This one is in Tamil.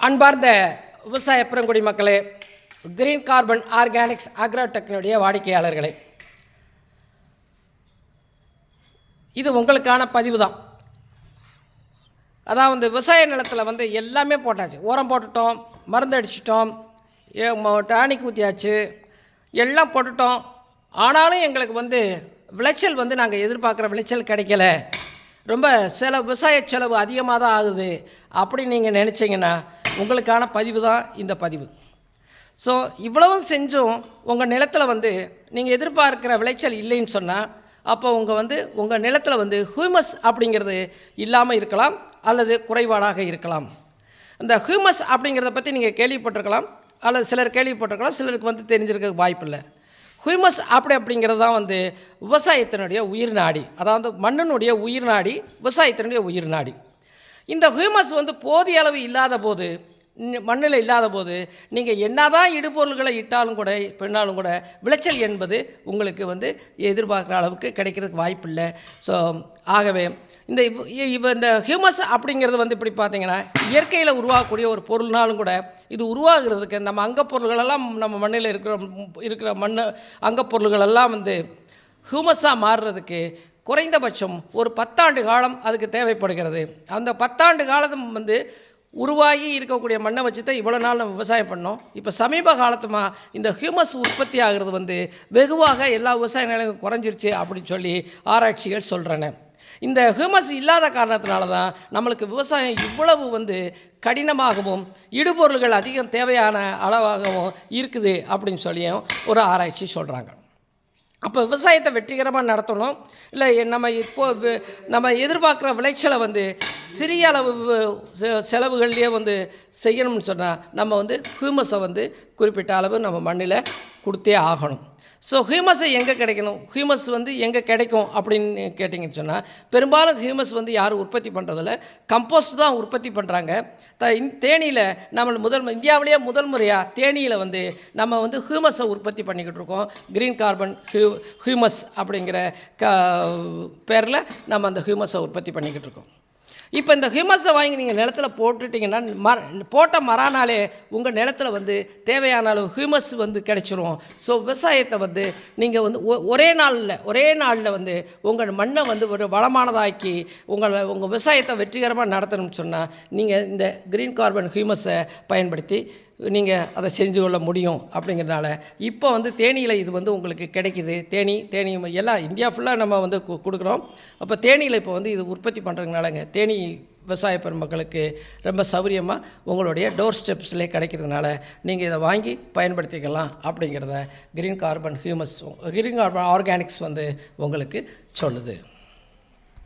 அன்பார்ந்த விவசாய பெருங்குடி மக்களே, கிரீன் கார்பன் ஆர்கானிக்ஸ் அக்ரோடெக்னுடைய வாடிக்கையாளர்களே, இது உங்களுக்கான பதிவு தான். அதாவது விவசாய நிலத்தில் எல்லாமே போட்டாச்சு, உரம் போட்டுட்டோம், மருந்து அடிச்சிட்டோம், டானிக் ஊற்றியாச்சு, எல்லாம் போட்டுட்டோம். ஆனாலும் எங்களுக்கு விளைச்சல் நாங்கள் எதிர்பார்க்குற விளைச்சல் கிடைக்கல, ரொம்ப விவசாய செலவு அதிகமாக தான் ஆகுது அப்படின்னு நீங்கள் நினச்சிங்கன்னா உங்களுக்கான பதிவு தான் இந்த பதிவு. ஸோ இவ்வளவும் செஞ்சும் உங்கள் நிலத்தில் நீங்கள் எதிர்பார்க்குற விளைச்சல் இல்லைன்னு சொன்னால் அப்போ உங்கள் நிலத்தில் ஹியூமஸ் அப்படிங்கிறது இல்லாமல் இருக்கலாம் அல்லது குறைபாடாக இருக்கலாம். இந்த ஹியூமஸ் அப்படிங்கிறத பற்றி நீங்கள் கேள்விப்பட்டிருக்கலாம் அல்லது சிலர் கேள்விப்பட்டிருக்கலாம், சிலருக்கு தெரிஞ்சிருக்க வாய்ப்பில்லை. ஹியூமஸ் அப்படிங்கிறது தான் விவசாயத்தினுடைய உயிர் நாடி, அதாவது மண்ணினுடைய உயிர் நாடி, விவசாயத்தினுடைய உயிர் நாடி. இந்த ஹியூமஸ் போதிய அளவு இல்லாத போது, மண்ணில் இல்லாத போது நீங்கள் என்ன தான் இடுபொருள்களை இட்டாலும் கூட பின்னாலும் கூட விளைச்சல் என்பது உங்களுக்கு எதிர்பார்க்குற அளவுக்கு கிடைக்கிறதுக்கு வாய்ப்பு இல்லை. ஸோ ஆகவே இந்த ஹியூமஸ் அப்படிங்கிறது இப்படி பார்த்தீங்கன்னா இயற்கையில் உருவாகக்கூடிய ஒரு பொருள்னாலும் கூட இது உருவாகிறதுக்கு நம்ம அங்கப்பொருள்களெல்லாம் நம்ம மண்ணில் இருக்கிற அங்கப்பொருள்களெல்லாம் ஹியூமஸாக மாறுறதுக்கு குறைந்தபட்சம் ஒரு 10 ஆண்டு காலம் அதுக்கு தேவைப்படுகிறது. அந்த 10 ஆண்டு காலம் உருவாகி இருக்கக்கூடிய மண்ணை வச்சு தான் இவ்வளோ நாள் நம்ம விவசாயம் பண்ணோம். இப்போ சமீப காலத்துமாக இந்த ஹியூமஸ் உற்பத்தி ஆகிறது வெகுவாக எல்லா விவசாய நிலங்களும் குறைஞ்சிருச்சு அப்படின்னு சொல்லி ஆராய்ச்சிகள் சொல்கிறேன்னு. இந்த ஹியூமஸ் இல்லாத காரணத்தினால தான் நம்மளுக்கு விவசாயம் இவ்வளவு கடினமாகவும் இடுபொருள்கள் அதிகம் தேவையான அளவாகவும் இருக்குது அப்படின்னு சொல்லியும் ஒரு ஆராய்ச்சி சொல்கிறாங்க. அப்போ விவசாயத்தை வெற்றிகரமாக நடத்தணும், இல்லை நம்ம எதிர்பார்க்குற விளைச்சலை சிறிய அளவு செலவுகள்லேயே செய்யணும்னு சொன்னால் நம்ம ஹியூமஸை குறிப்பிட்ட அளவு நம்ம மண்ணில் கொடுத்தே ஆகணும். ஸோ ஹியூமஸை எங்கே கிடைக்கணும், ஹியூமஸ் எங்கே கிடைக்கும் அப்படின்னு கேட்டிங்கன்னு சொன்னால் பெரும்பாலும் ஹியூமஸ் யாரும் உற்பத்தி பண்ணுறதில்ல, கம்போஸ்ட் தான் உற்பத்தி பண்ணுறாங்க. தேனியில் நம்ம இந்தியாவிலேயே முதல் முறையாக தேனியில் நம்ம ஹியூமஸை உற்பத்தி பண்ணிக்கிட்டு இருக்கோம். கிரீன் கார்பன் ஹியூமஸ் அப்படிங்கிற பேரில் நம்ம அந்த ஹியூமஸை உற்பத்தி பண்ணிக்கிட்டு இருக்கோம். இப்போ இந்த ஹியூமஸை வாங்கி நீங்கள் நிலத்தில் போட்டுட்டிங்கன்னா போட்ட மறானாலே உங்கள் நிலத்தில் தேவையான அளவு ஹியூமஸ் கிடைச்சிரும். ஸோ விவசாயத்தை நீங்கள் ஒரே நாளில் உங்கள் மண்ணை ஒரு வளமானதாக்கி உங்கள் விவசாயத்தை வெற்றிகரமாக நடத்தணும்னு சொன்னால் நீங்கள் இந்த கிரீன் கார்பன் ஹியூமஸை பயன்படுத்தி நீங்கள் அதை செஞ்சு கொள்ள முடியும். அப்படிங்கிறதுனால இப்போ தேனியில் இது உங்களுக்கு கிடைக்கிது. தேனி எல்லாம் இந்தியா ஃபுல்லாக நம்ம கொடுக்குறோம். அப்போ தேனியில் இப்போ இது உற்பத்தி பண்ணுறதுனாலங்க தேனி விவசாய பெருமக்களுக்கு ரொம்ப சௌகரியமாக உங்களுடைய டோர் ஸ்டெப்ஸ்லேயே கிடைக்கிறதுனால நீங்கள் இதை வாங்கி பயன்படுத்திக்கலாம் அப்படிங்கிறத கிரீன் கார்பன் ஆர்கானிக்ஸ் உங்களுக்கு சொல்லுது.